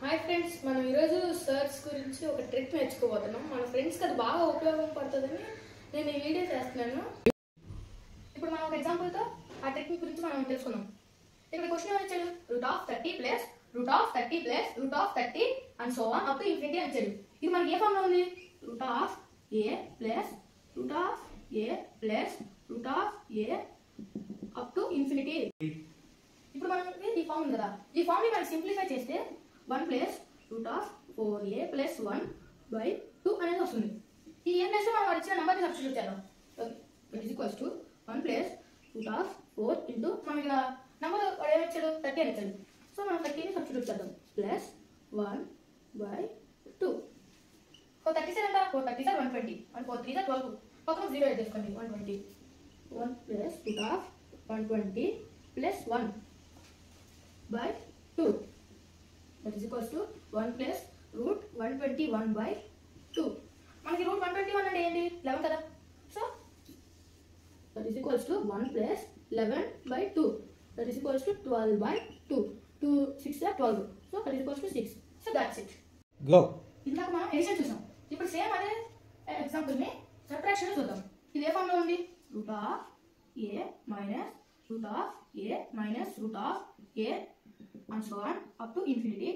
Hi friends, మనం ఈరోజు search గురించి ఒక ట్రిక్ నేర్చుకోబోతున్నాం. మన ఫ్రెండ్స్కి అది బాగా ఉపయోగపడుతుందని నేను ఈ వీడియో చేస్తున్నాను. ఇప్పుడు మనం ఒక ఎగ్జాంపుల్తో ఆ టెక్నిక్ గురించి మనం తెలుసుకుందాం. ఇక్కడ క్వశ్చన్ ఏమని ఇచ్చాడు? √30 plus √30 plus √30 and so on up to infinity అని ఇచ్చాడు. ఇది మనకి ఏ ఫామ్లో ఉంది? √a plus √a plus √a up to infinity. ఇప్పుడు మనకి ఈ ఫామ్ ఉంది కదా, ఈ ఫామ్ ని మనం సింప్లిఫై చేస్తే 1 ప్లస్ √4a ప్లస్ 1/2 అనేది వస్తుంది. ఈ a ప్లస్ మనం ఇచ్చిన నెంబర్ని సబ్స్టిట్యూట్ చేద్దాం. It is equals to 1 plus √4 into మనం ఇక్కడ నెంబర్ ఏమిచ్చాడు? 30 అని ఇచ్చాడు. సో మనం 30ని సబ్స్టిట్యూట్ చేద్దాం. ప్లస్ 1/2. 430 ఎంత? 430 120 అండ్ 4 3 12. పక్కన 0 యాడ్ చేసుకోండి. 120. 1 plus √120 plus 1/2. That is equals to 1 plus √121/2. మనకి √121 అంటే ఏంటి? 11 కదా. So that is equals to 1 plus 11/2. That is equals to 12/2. 2 6 12. So that is equals to 6. So that's it. Go. ఇందాక మనం ఎడిషన్ చూసాం. ఇప్పుడు సేమ్ అదే ఎగ్జాంపుల్ ని సబ్ట్రాక్షన్ చూద్దాం. ఇది ఏ ఫామ్ లో ఉంది? √a minus √a minus √a and so on up to infinity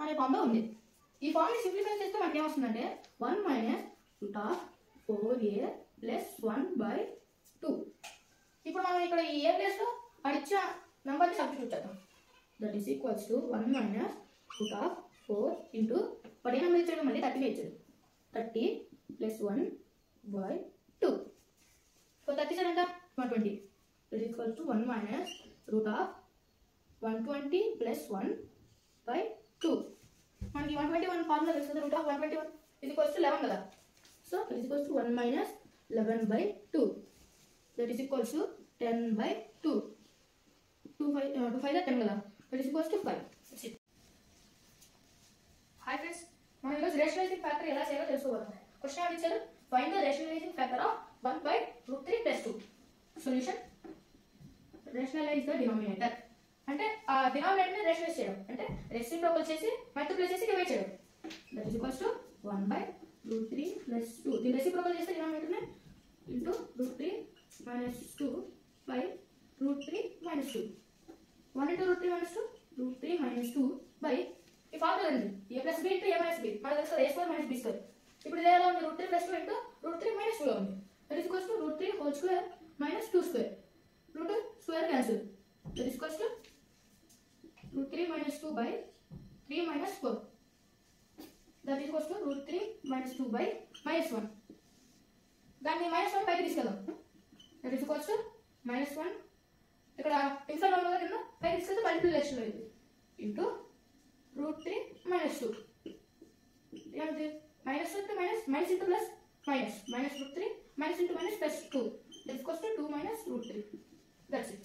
అనే ఫామ్ లో ఉంది. ఈ ఫామ్ ని సింప్లిఫై చేస్తే మనకి ఏమొస్తుందంటే 1 మైనస్ √4a ప్లస్ 1/2. ఇప్పుడు మనం ఇక్కడ ఈ a ప్లస్ లో అడిచిన నెంబర్ ని సబ్స్టిట్యూట్ చేద్దాం. That is equals to 1 minus √4 into వాడు ఏ నెంబర్ ఇచ్చాడు? మళ్ళీ 30 ఇచ్చాడు. 30 ప్లస్ 1/2. సో 30 ఎంత? 120. That is equals to 1 minus √120 plus 1/2. మనకి 121 ఫార్ములా తెలుసు కదా. √121 is equals to 11 కదా. So it is equals to 1 minus 11/2. that is equals to 10/2. 2 5 10 కదా. that is equals to 5. That's it. Hi friends, మనం ఈరోజు రేషనలైజింగ్ ఫ్యాక్టర్ ఎలా చేయాలో తెలుసుకోబోతున్నాం. క్వశ్చన్ ఏమని ఇచ్చారు? Find the rationalizing factor of 1/√3 plus 2. Solution rationalize the denominator. అంటే ఆ డినామినేటర్ ని రేషనలైజ్ చేయడం అంటే రెసిప్రోకల్ చేసి మల్టిప్లై చేసి డివైడ్ చేయడం. That is equals to 1/√3 plus 2. దీని రెసిప్రోకల్ చేస్తే డినామినేటర్ ని into √3 minus 2/√3 minus 2. 1 into √3 minus 2 √3 minus 2 by ఈ ఫార్ములా ఉంది a plus b into a minus b. మనకు తెలుసు a² మైనస్ b². ఇప్పుడు ఇది ఎలా ఉంది? √3 ప్లస్ 2 ఇంటూ √3 మైనస్ 2 లో ఉంది. That is equals to √3 whole square minus 2². Root square cancel. That is equals to √3 minus 2 by 3 minus 4. That is equals to √3 minus 2 by minus 1. దాన్ని minus 1 పైకి తీసుకెళ్దాం. That is equals to minus 1. ఇక్కడ inside ఉన్న కింద పైకి తీసుకెళ్తే multiplication లో ఇది ఇంటూ √3 minus 2. ఏమిటి? Minus into minus minus into plus minus minus √3 minus into minus plus 2. That is equals to 2 minus √3. That's it.